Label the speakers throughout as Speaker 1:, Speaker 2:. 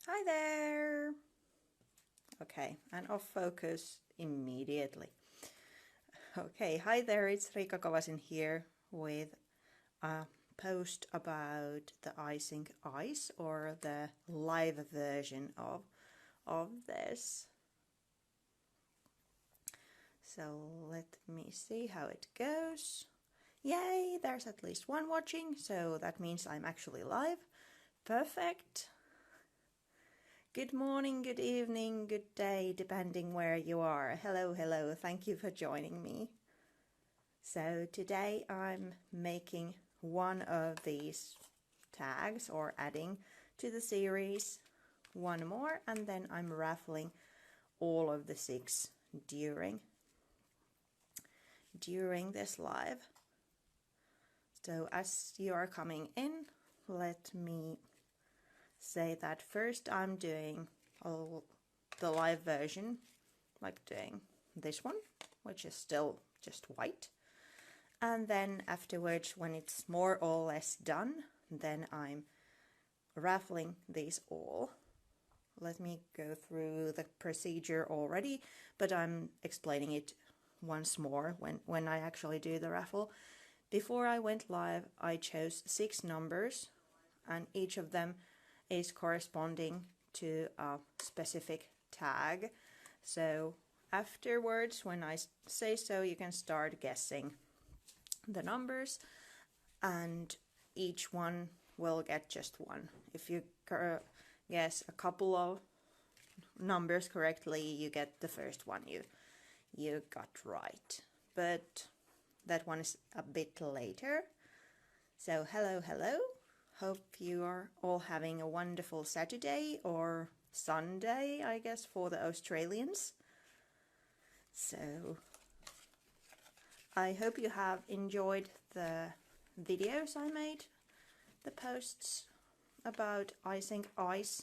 Speaker 1: Hi there! Okay, and off focus immediately. Okay, hi there, it's Riikka Kovasin here with a post about the icing ice, or the live version of this. So let me see how it goes. Yay, there's at least one watching, so that means I'm actually live. Perfect. Good morning, good evening, good day, depending where you are. Hello, hello, thank you for joining me. So today I'm making one of these tags, or adding to the series one more, and then I'm raffling all of the 6 during this live. So as you are coming in, let me say that first I'm doing the live version, like doing this one, which is still just white, and then afterwards, when it's more or less done, then I'm raffling these all. Let me go through the procedure already, but I'm explaining it once more when I actually do the raffle. Before I went live, I chose 6 numbers, and each of them is corresponding to a specific tag. So afterwards, when I say so, you can start guessing the numbers, and each one will get just one. If you guess a couple of numbers correctly, you get the first one you got right. But that one is a bit later. So hello, hello. Hope you are all having a wonderful Saturday, or Sunday, I guess, for the Australians. So I hope you have enjoyed the videos I made, the posts about icing ice,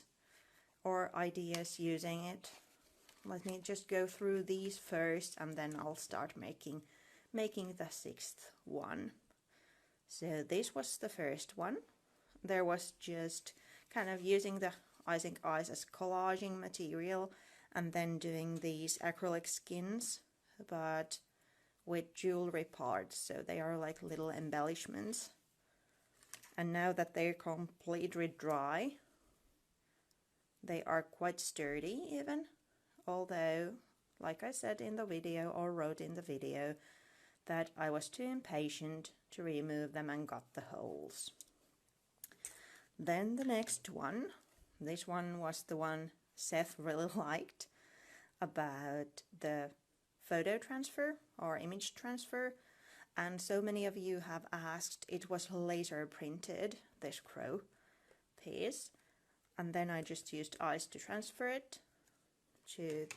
Speaker 1: or ideas using it. Let me just go through these first, and then I'll start making the 6th one. So this was the first one. There was just kind of using the icing ice as collaging material, and then doing these acrylic skins, but with jewelry parts, so they are like little embellishments. And now that they're completely dry, they are quite sturdy even, although, like I said in the video, or wrote in the video, that I was too impatient to remove them and got the holes. Then the next one, this one was the one Seth really liked, about the photo transfer or image transfer, and so many of you have asked. It was laser printed, this crow piece, and then I just used ice to transfer it to,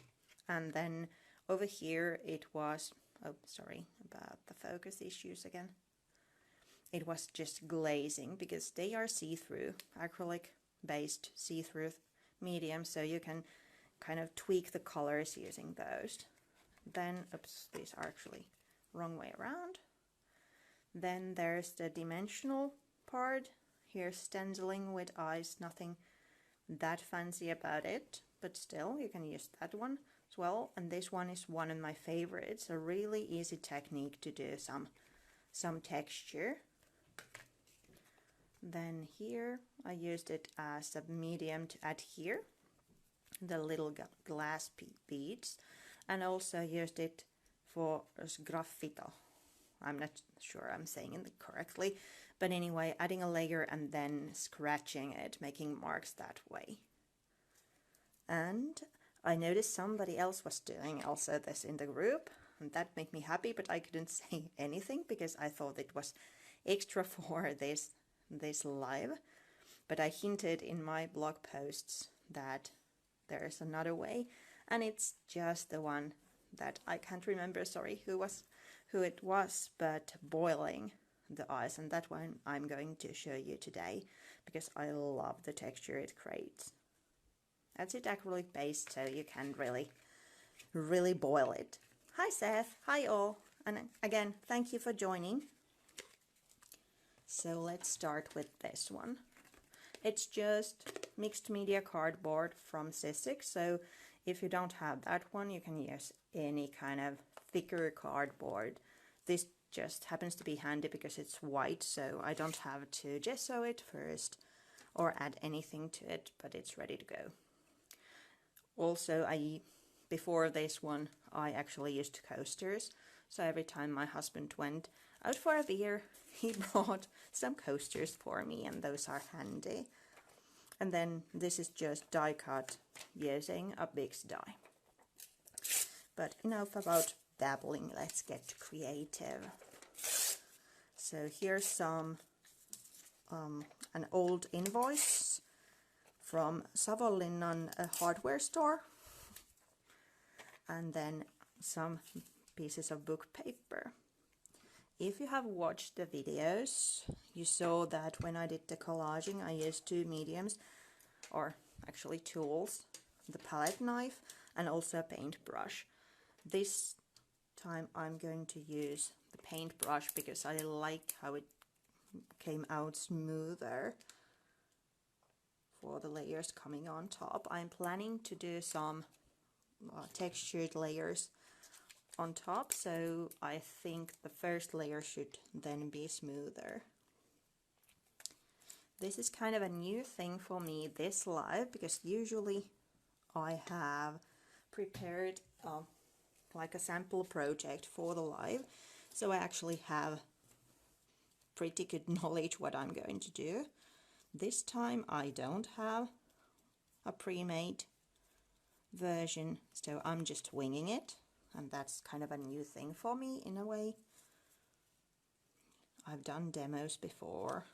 Speaker 1: and then over here it was, oh sorry about the focus issues again, it was just glazing, because they are see-through, acrylic based see-through medium, so you can kind of tweak the colors using those. Then, oops, these are actually wrong way around. Then there's the dimensional part. Here's stenciling with ice, nothing that fancy about it, but still you can use that one as well. And this one is one of my favorites, a really easy technique to do some texture. Then here I used it as a medium to adhere the little glass beads, and also used it for graffito. I'm not sure I'm saying it correctly, but anyway, adding a layer and then scratching it, making marks that way. And I noticed somebody else was doing also this in the group, and that made me happy, but I couldn't say anything because I thought it was extra for this live. But I hinted in my blog posts that there is another way, and it's just the one that I can't remember, sorry, who it was, but boiling the ice, and that one I'm going to show you today because I love the texture it creates. That's it, acrylic based, so you can really boil it. Hi Seth, hi all, and again, thank you for joining. So let's start with this one. It's just mixed media cardboard from Sissik. So if you don't have that one, you can use any kind of thicker cardboard. This just happens to be handy because it's white, so I don't have to gesso it first or add anything to it, but it's ready to go. Also, before this one, I actually used coasters. So every time my husband went out for a beer, he brought some coasters for me, and those are handy. And then this is just die cut using a Bix die. But enough about dabbling, let's get creative. So here's some an old invoice from Savonlinnan hardware store, and then some pieces of book paper. If you have watched the videos, you saw that when I did the collaging, I used two mediums, or actually tools, the palette knife and also a paintbrush. This time I'm going to use the paintbrush because I like how it came out smoother for the layers coming on top. I'm planning to do some textured layers on top, so I think the first layer should then be smoother. This is kind of a new thing for me this live, because usually I have prepared like a sample project for the live, so I actually have pretty good knowledge what I'm going to do. This time I don't have a pre-made version, so I'm just winging it, and that's kind of a new thing for me in a way. I've done demos before,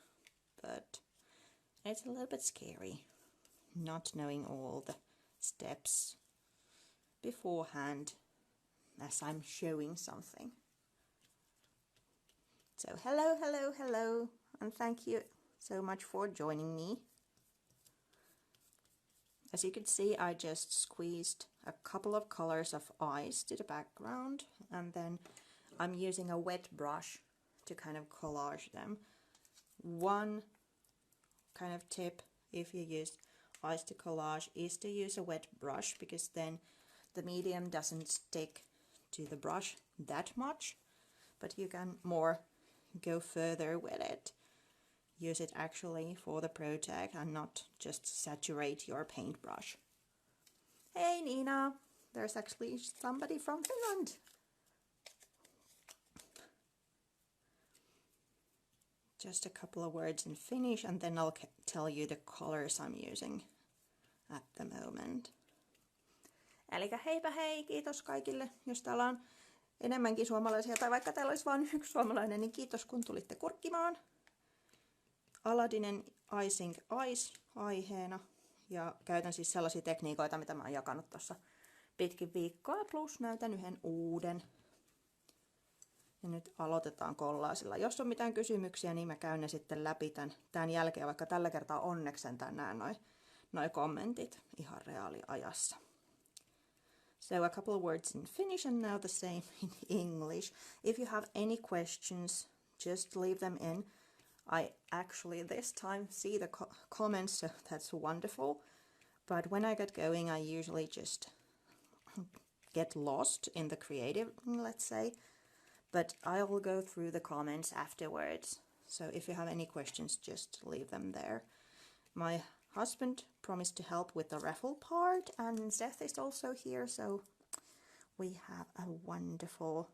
Speaker 1: but it's a little bit scary not knowing all the steps beforehand as I'm showing something. So hello, hello, hello, and thank you so much for joining me. As you can see, I just squeezed a couple of colors of eyes to the background, and then I'm using a wet brush to kind of collage them. One kind of tip if you use eyes to collage is to use a wet brush, because then the medium doesn't stick to the brush that much, but you can more go further with it. Use it actually for the project and not just saturate your paintbrush. Hey Nina, there's actually somebody from Finland. Just a couple of words in Finnish, and then I'll tell you the colors I'm using at the moment. Elikkä heipä hei, kiitos kaikille, jos täällä on enemmänkin suomalaisia, tai vaikka täällä olisi vain yksi suomalainen, niin kiitos kun tulitte kurkkimaan. Aladdinen Icing Ice aiheena, ja käytän siis sellaisia tekniikoita, mitä mä oon jakanut tuossa pitkin viikkoa, plus näytän yhden uuden. Ja nyt aloitetaan kollaasilla. Jos on mitään kysymyksiä, niin mä käyn ne sitten läpi tämän jälkeen, vaikka tällä kertaa onneksen näen noi kommentit ihan reaaliajassa. So a couple of words in Finnish and now the same in English. If you have any questions, just leave them in. I actually this time see the comments, so that's wonderful. But when I get going, I usually just get lost in the creative, let's say. But I will go through the comments afterwards. So if you have any questions, just leave them there. My husband promised to help with the raffle part, and Seth is also here, so we have a wonderful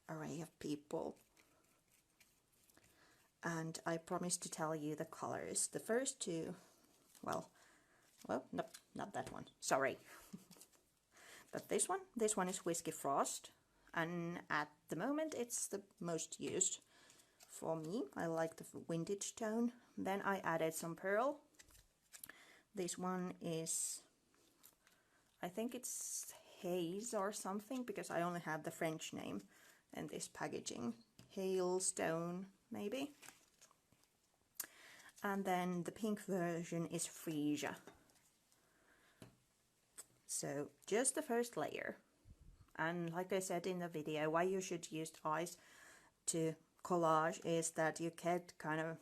Speaker 1: array of people. And I promised to tell you the colors. The first two, well, no, not that one, sorry. But this one is Whiskey Frost, and at the moment it's the most used for me. I like the vintage tone. Then I added some pearl. This one is, I think it's Haze or something, because I only have the French name in this packaging. Hailstone, maybe. And then the pink version is Freesia. So just the first layer. And like I said in the video, why you should use eyes to collage is that you get kind of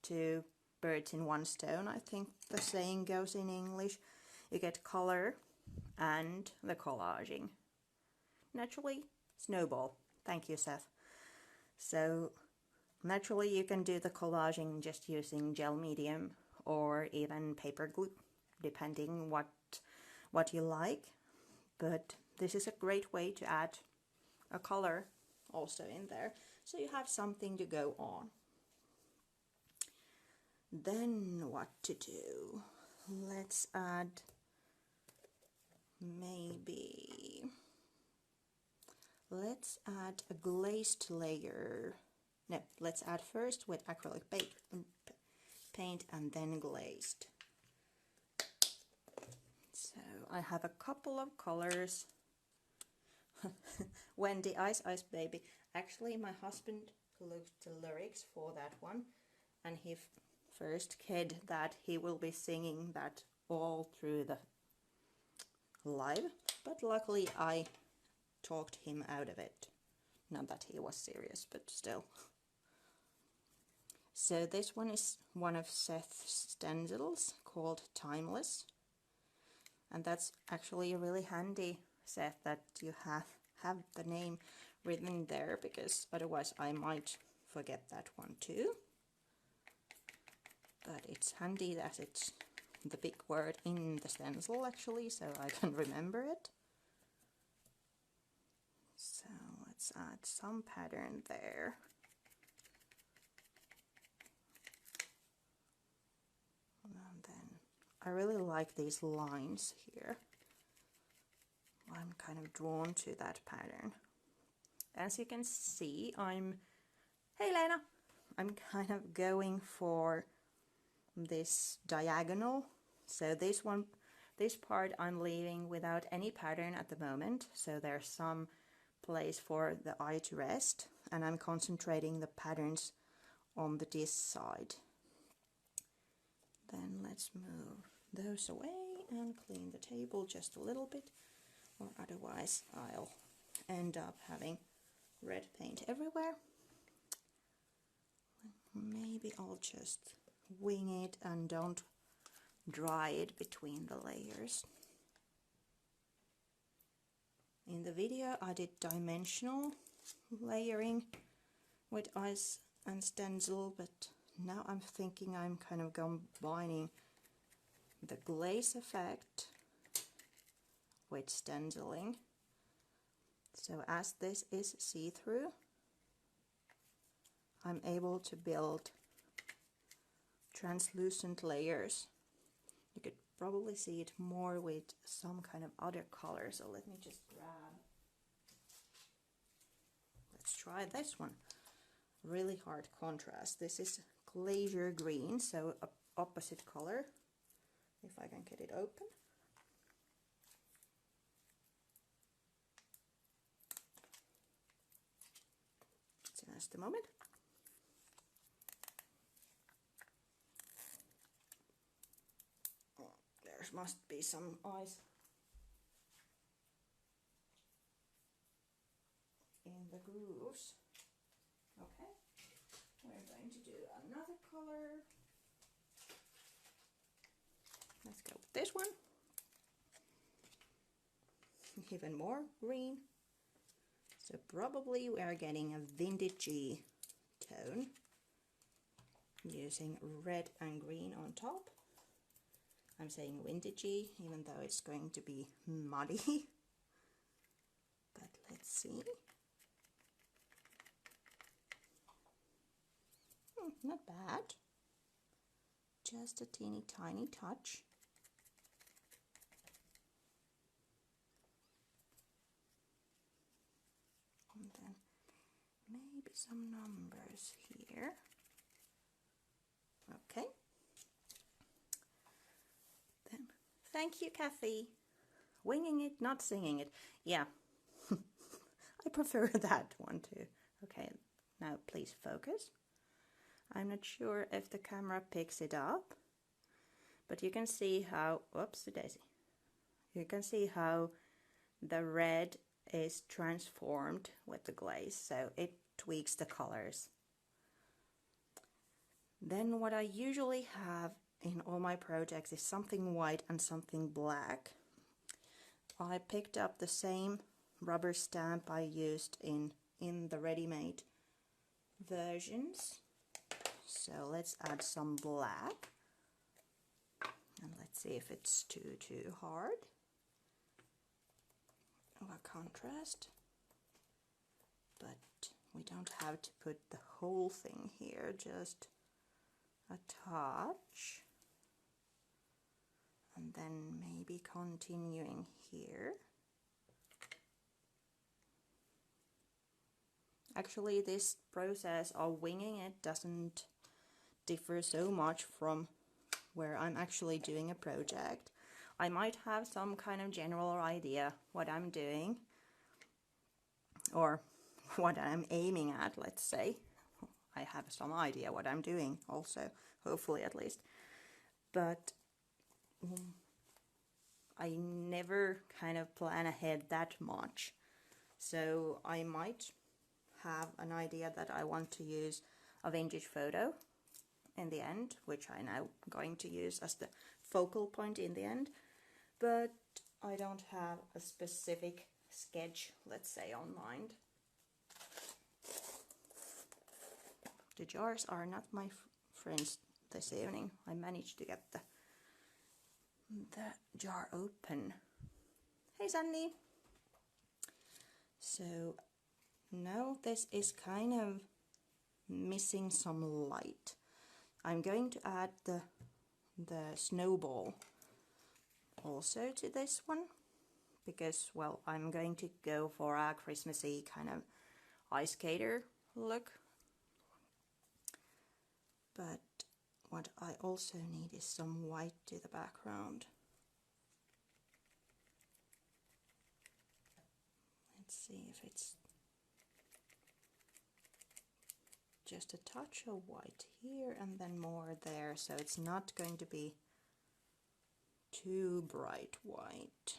Speaker 1: to birds in one stone, I think the saying goes in English. You get color and the collaging. Naturally, snowball. Thank you, Seth. So naturally you can do the collaging just using gel medium or even paper glue, depending what you like. But this is a great way to add a color also in there, so you have something to go on. Then what to do? Let's add let's add a glazed layer. No, let's add first with acrylic paint and then glazed. So I have a couple of colors. Wendy, Ice Ice Baby. Actually, my husband looked the lyrics for that one, and he first kid that he will be singing that all through the live, but luckily I talked him out of it. Not that he was serious, but still. So this one is one of Seth's stencils called Timeless, and that's actually really handy, Seth, that you have the name written there, because otherwise I might forget that one too. But it's handy that it's the big word in the stencil actually, so I can remember it. So let's add some pattern there. And then I really like these lines here. I'm kind of drawn to that pattern. As you can see, hey Lena! I'm kind of going for this diagonal. So this part I'm leaving without any pattern at the moment. So there's some place for the eye to rest, and I'm concentrating the patterns on this side. Then let's move those away and clean the table just a little bit, or otherwise I'll end up having red paint everywhere. Maybe I'll just wing it and don't dry it between the layers. In the video I did dimensional layering with ice and stencil, but now I'm thinking I'm kind of combining the glaze effect with stenciling. So as this is see-through, I'm able to build translucent layers. You could probably see it more with some kind of other color, so let me just grab. Let's try this one. Really hard contrast. This is glacier green, so opposite color. If I can get it open. Just a moment. Oh, there must be some ice in the grooves. Okay, we're going to do another color. Let's go with this one. Even more green. So probably we are getting a vintagey tone using red and green on top. I'm saying vintagey even though it's going to be muddy. But let's see. Not bad. Just a teeny tiny touch. And then maybe some numbers here. Okay. Then thank you, Kathy. Winging it, not singing it. Yeah, I prefer that one too. Okay, now please focus. I'm not sure if the camera picks it up, but you can see how, whoopsie daisy. You can see how the red is transformed with the glaze, so it tweaks the colors. Then what I usually have in all my projects is something white and something black. I picked up the same rubber stamp I used in the ready-made versions. So let's add some black. And let's see if it's too hard of a contrast. But we don't have to put the whole thing here, just a touch. And then maybe continuing here. Actually, this process of winging it doesn't differ so much from where I'm actually doing a project. I might have some kind of general idea what I'm doing, or what I'm aiming at, let's say. I have some idea what I'm doing also, hopefully at least. But I never kind of plan ahead that much. So I might have an idea that I want to use a vintage photo in the end, which I now going to use as the focal point in the end, but I don't have a specific sketch, let's say, on mind. The jars are not my friends this evening. I managed to get the jar open. Hey Sandy! So now this is kind of missing some light. I'm going to add the snowball also to this one, because, well, I'm going to go for a Christmassy kind of ice skater look. But what I also need is some white to the background. Let's see if it's just a touch of white here and then more there, so it's not going to be too bright white.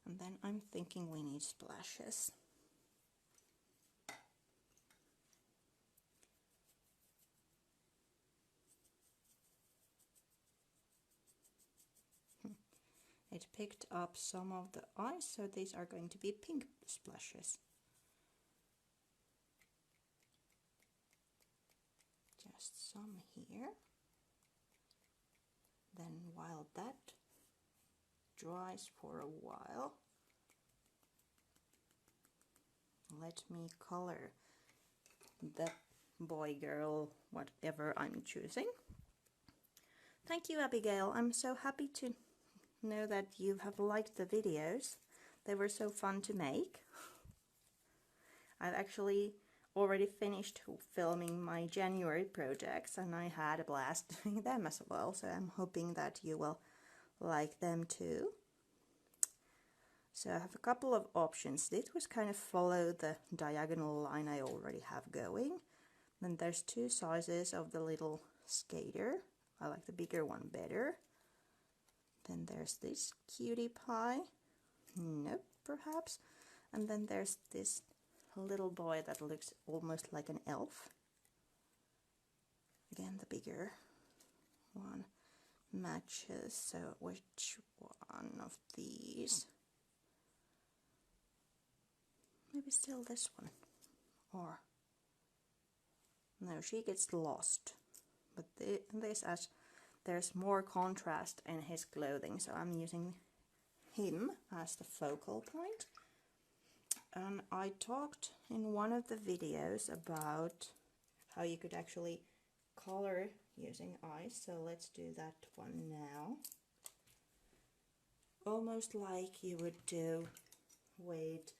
Speaker 1: And then I'm thinking we need splashes. It picked up some of the ice, so these are going to be pink splashes. Just some here. Then while that dries for a while, let me color the boy, girl, whatever I'm choosing. Thank you, Abigail. I'm so happy to know that you have liked the videos. They were so fun to make. I've actually already finished filming my January projects and I had a blast doing them as well, so I'm hoping that you will like them too. So I have a couple of options. This was kind of follow the diagonal line I already have going. Then there's two sizes of the little skater. I like the bigger one better. Then there's this cutie pie. Nope, perhaps. And then there's this little boy that looks almost like an elf. Again, the bigger one matches. So which one of these? Maybe still this one. Or no, she gets lost. But this, as there's more contrast in his clothing, so I'm using him as the focal point. And I talked in one of the videos about how you could actually color using ice, so let's do that one now. Almost like you would do with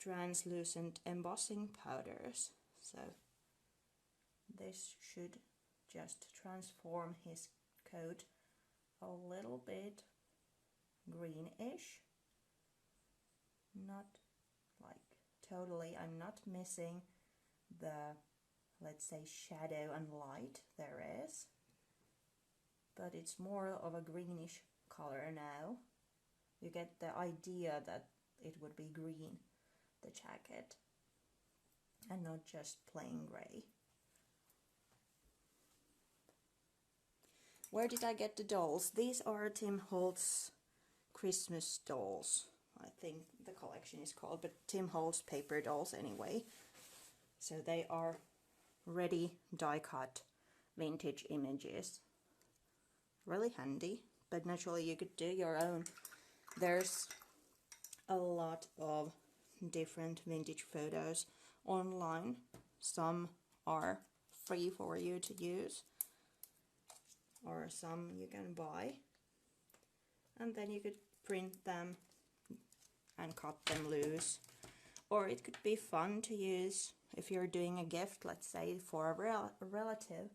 Speaker 1: translucent embossing powders. So this should just transform his coat a little bit greenish. Not like totally, I'm not missing the, let's say, shadow and light there is, but it's more of a greenish color now. You get the idea that it would be green, the jacket, and not just plain gray. where did I get the dolls? These are Tim Holtz Christmas dolls. I think the collection is called, but Tim Holtz paper dolls anyway. So they are ready die-cut vintage images. Really handy, but naturally you could do your own. There's a lot of different vintage photos online. Some are free for you to use, or some you can buy, and then you could print them and cut them loose. Or it could be fun to use if you're doing a gift, let's say for a relative.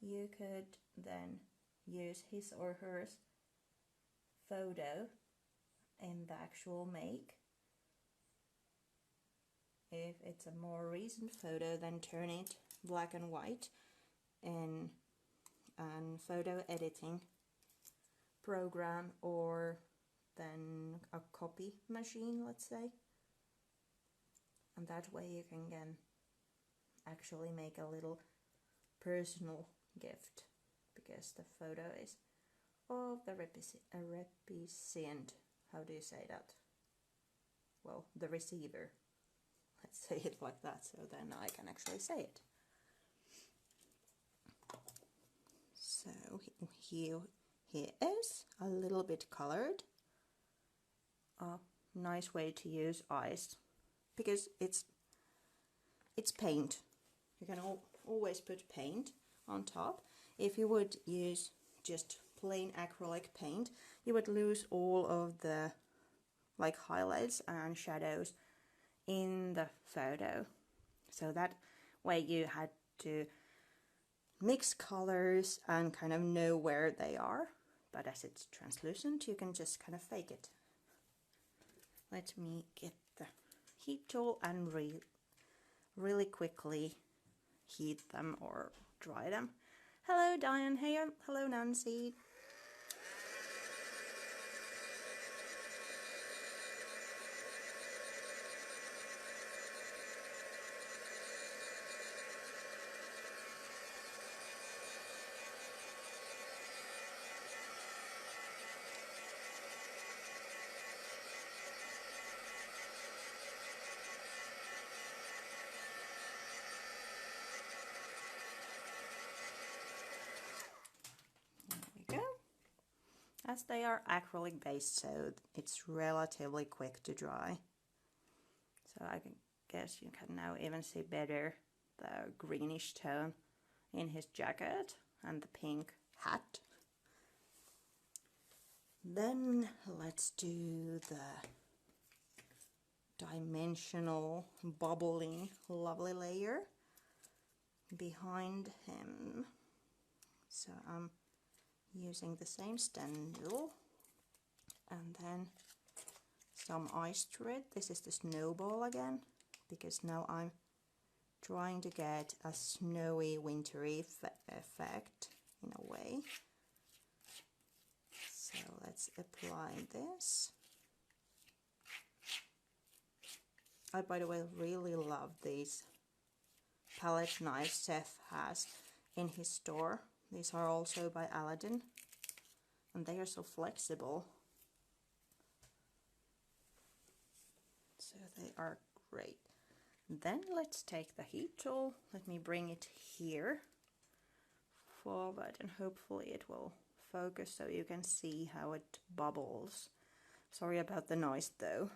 Speaker 1: You could then use his or her photo in the actual make. If it's a more recent photo, then turn it black and white in a photo editing program, or then a copy machine, let's say. And that way you can again actually make a little personal gift, because the photo is of the recipient. How do you say that? Well, the receiver. Let's say it like that, so then I can actually say it. So here he is, a little bit colored. A nice way to use eyes, because it's paint. You can always put paint on top. If you would use just plain acrylic paint, you would lose all of the like highlights and shadows in the photo. So that way you had to mix colors and kind of know where they are. But as it's translucent, you can just kind of fake it. Let me get the heat tool and really quickly heat them or dry them. Hello Diane, hey, hello Nancy. As they are acrylic based, so it's relatively quick to dry. So I guess you can now even see better the greenish tone in his jacket and the pink hat. Then let's do the dimensional bubbling lovely layer behind him. So I'm using the same stencil and then some ice thread. This is the snowball again, because now I'm trying to get a snowy wintry effect in a way. So let's apply this. I, by the way, really love these palette knives Seth has in his store. These are also by Aladdin, and they are so flexible. So they are great. Then let's take the heat tool. Let me bring it here forward, and hopefully it will focus so you can see how it bubbles. Sorry about the noise though.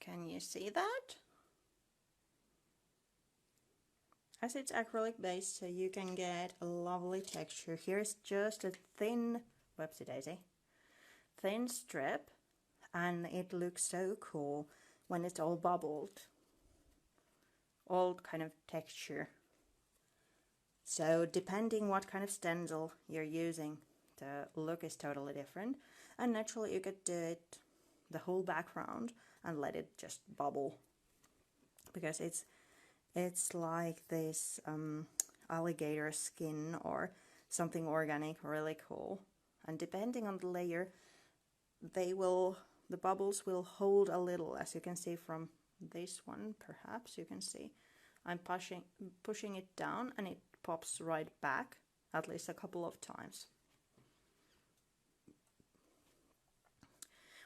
Speaker 1: Can you see that? As it's acrylic based, so you can get a lovely texture. Here's just a thin, whoopsie daisy, thin strip, and it looks so cool when it's all bubbled. All kind of texture So depending what kind of stencil you're using, the look is totally different. And naturally you could do it the whole background and let it just bubble, because it's like this alligator skin or something organic, really cool. And depending on the layer, the bubbles will hold a little, as you can see from this one. Perhaps you can see I'm pushing it down and it pops right back at least a couple of times.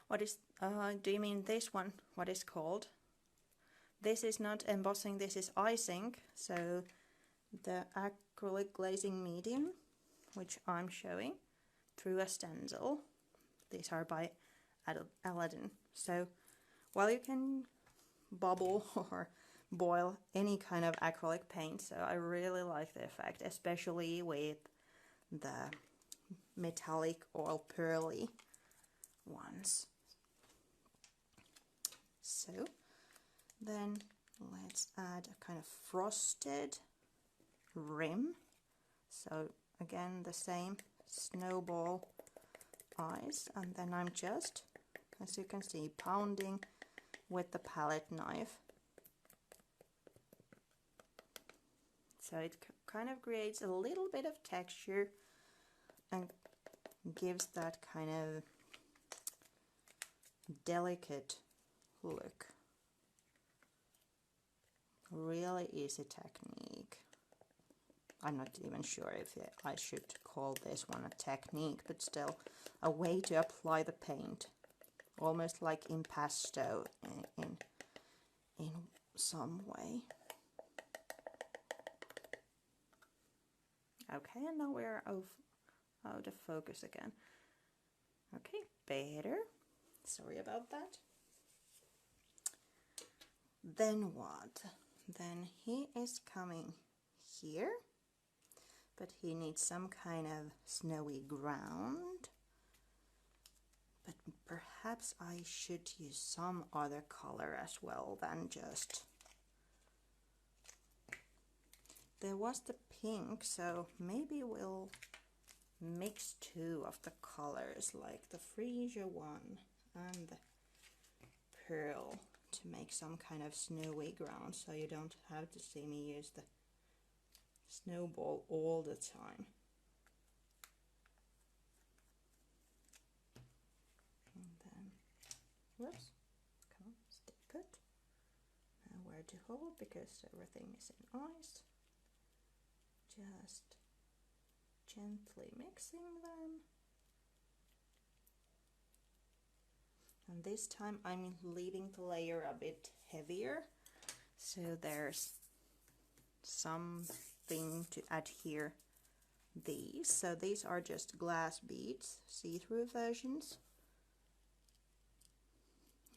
Speaker 1: What is do you mean this one? What is called? This is not embossing, this is icing. So the acrylic glazing medium, which I'm showing through a stencil, these are by Aladdin. So while you can bubble or boil any kind of acrylic paint, so I really like the effect, especially with the metallic or pearly ones. So then let's add a kind of frosted rim. So again the same snowball eyes, and then I'm just, as you can see, pounding with the palette knife. So it kind of creates a little bit of texture and gives that kind of delicate look. Really easy technique. I'm not even sure if I should call this one a technique, but still a way to apply the paint, almost like impasto in some way. Okay, and now we're out of focus again. Okay, better. Sorry about that. Then what? Then he is coming here, but he needs some kind of snowy ground. But perhaps I should use some other color as well than just... There was the pink, so maybe we'll mix two of the colors, like the freesia one and the pearl, to make some kind of snowy ground, so you don't have to see me use the snowball all the time. And then, whoops, come on, stay put. Now where to hold, because everything is in ice. Just gently mixing them. And this time I'm leaving the layer a bit heavier, so there's something to adhere these. So these are just glass beads, see-through versions.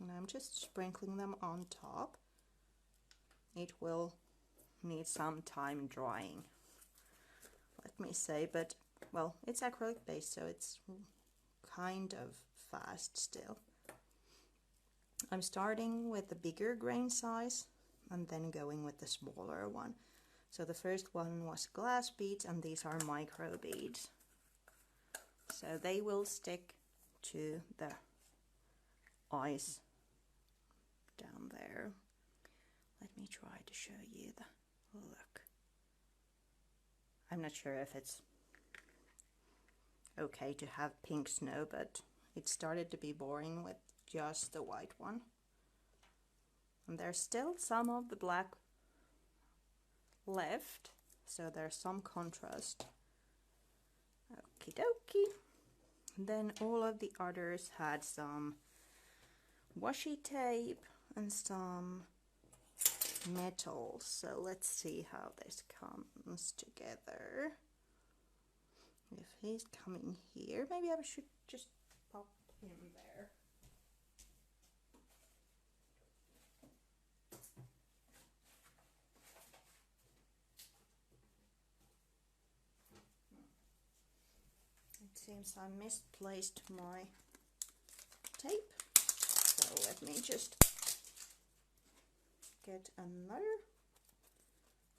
Speaker 1: And I'm just sprinkling them on top. It will need some time drying, let me say, but well, it's acrylic based, so it's kind of fast still. I'm starting with the bigger grain size and then going with the smaller one. So the first one was glass beads, and these are micro beads. So they will stick to the ice down there. Let me try to show you the look. I'm not sure if it's okay to have pink snow, but it started to be boring with just the white one. And there's still some of the black left, so there's some contrast. Okie dokie. Then all of the others had some washi tape and some metal. So let's see how this comes together. If he's coming here, maybe I should just pop him there. It seems I misplaced my tape, so let me just get another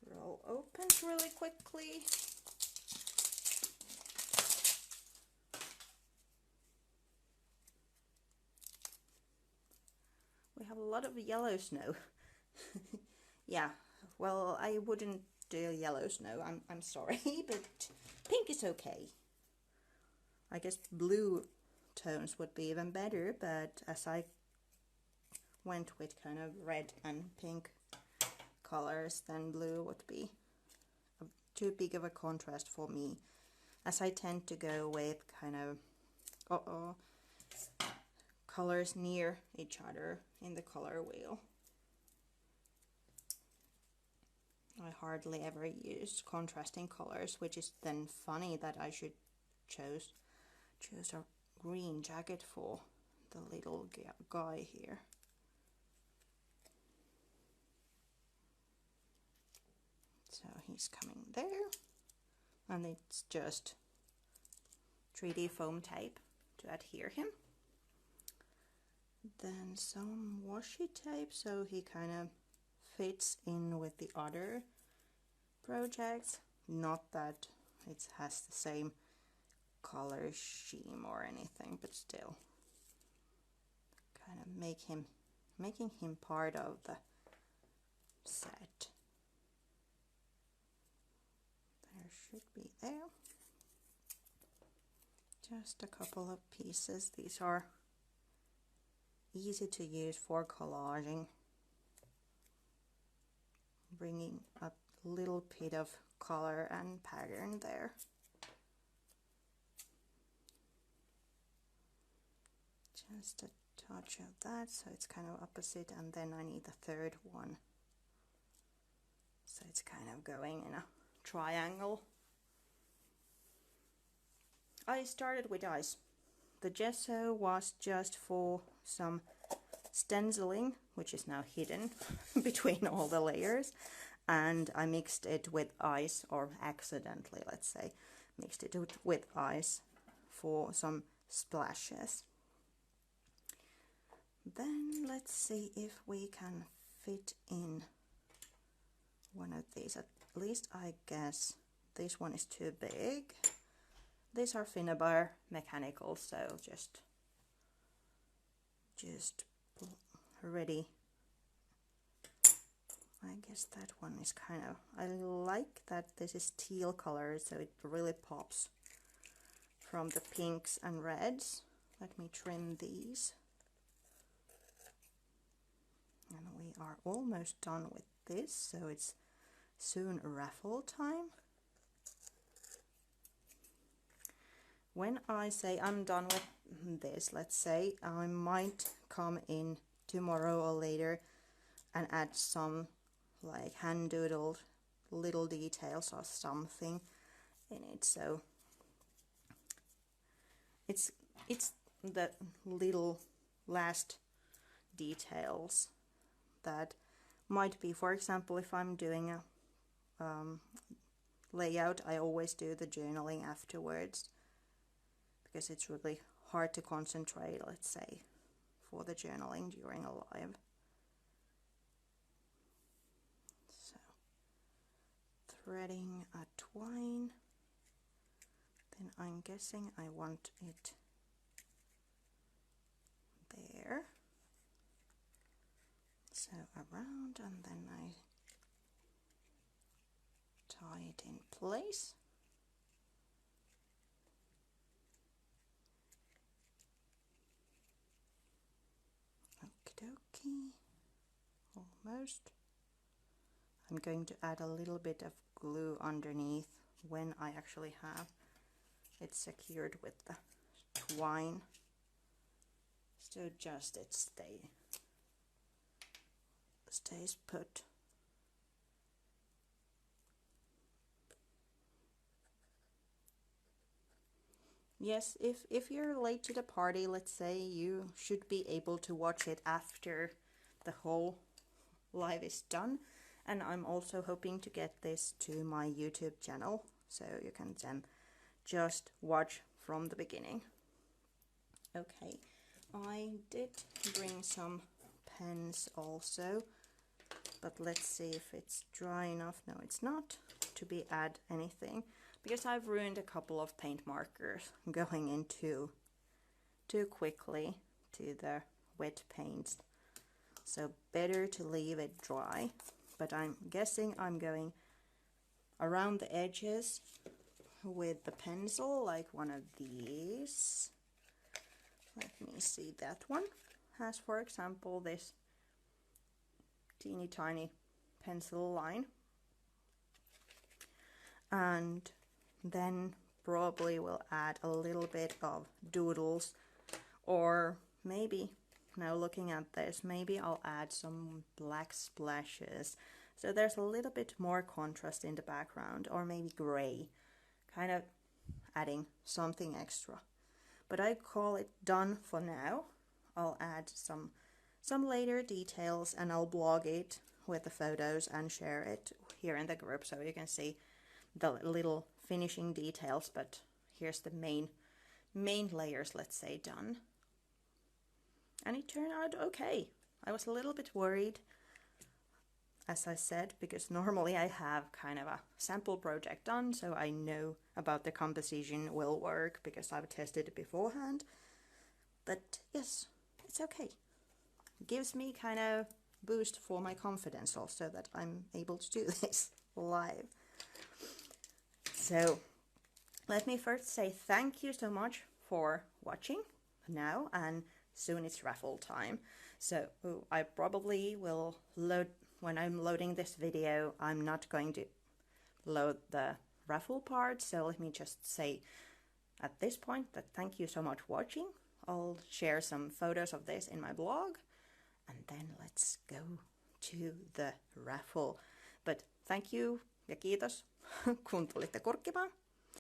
Speaker 1: roll opens really quickly. We have a lot of yellow snow. Yeah, well, I wouldn't do yellow snow, I'm sorry, but pink is okay. I guess blue tones would be even better, but as I went with kind of red and pink colors, then blue would be too big of a contrast for me, as I tend to go with kind of colors near each other in the color wheel. I hardly ever use contrasting colors, which is then funny that I should choose a green jacket for the little guy here. So he's coming there, and it's just 3D foam tape to adhere him. Then some washi tape so he kind of fits in with the other projects. Not that it has the same color scheme or anything, but still kind of making him part of the set. There should be there. Just a couple of pieces. These are easy to use for collaging, bringing a little bit of color and pattern there. Just a touch of that, so it's kind of opposite, and then I need the third one, so it's kind of going in a triangle. I started with ice. The gesso was just for some stenciling, which is now hidden between all the layers, and I mixed it with ice, or accidentally, let's say, mixed it with ice for some splashes. Then let's see if we can fit in one of these. At least I guess this one is too big. These are Finnabar mechanical, so just ready. I guess that one is kind of, I like that this is teal color, so it really pops from the pinks and reds. Let me trim these. And we are almost done with this, so it's soon raffle time. When I say I'm done with this, let's say, I might come in tomorrow or later and add some like hand doodled little details or something in it. So it's the little last details that might be, for example, if I'm doing a layout, I always do the journaling afterwards, because it's really hard to concentrate, let's say, for the journaling during a live. So, threading a twine, then I'm guessing I want it there. So around, and then I tie it in place. Okie dokie, almost. I'm going to add a little bit of glue underneath when I actually have it secured with the twine, so just it stays put. Yes, if you're late to the party, let's say, you should be able to watch it after the whole live is done. And I'm also hoping to get this to my YouTube channel, so you can then just watch from the beginning. Okay, I did bring some pens also. but let's see if it's dry enough. No, it's not to be add anything, because I've ruined a couple of paint markers going in too quickly to the wet paints. So better to leave it dry, but I'm guessing I'm going around the edges with the pencil, like one of these. Let me see, that one has, for example, this teeny tiny pencil line, and then probably will add a little bit of doodles, or maybe, now looking at this, maybe I'll add some black splashes, so there's a little bit more contrast in the background, or maybe gray, kind of adding something extra. But I call it done for now. I'll add some later details, and I'll blog it with the photos and share it here in the group so you can see the little finishing details. But here's the main layers, let's say, done. And it turned out okay. I was a little bit worried, as I said, because normally I have kind of a sample project done, so I know about the composition will work because I've tested it beforehand. But yes, it's okay. It gives me kind of boost for my confidence also that I'm able to do this live. So let me first say thank you so much for watching now, and soon it's raffle time. So I probably will load, when I'm loading this video, I'm not going to load the raffle part, so let me just say at this point that thank you so much for watching. I'll share some photos of this in my blog, and then let's go to the raffle. But thank you ja kiitos kun tulitte kurkkimaan.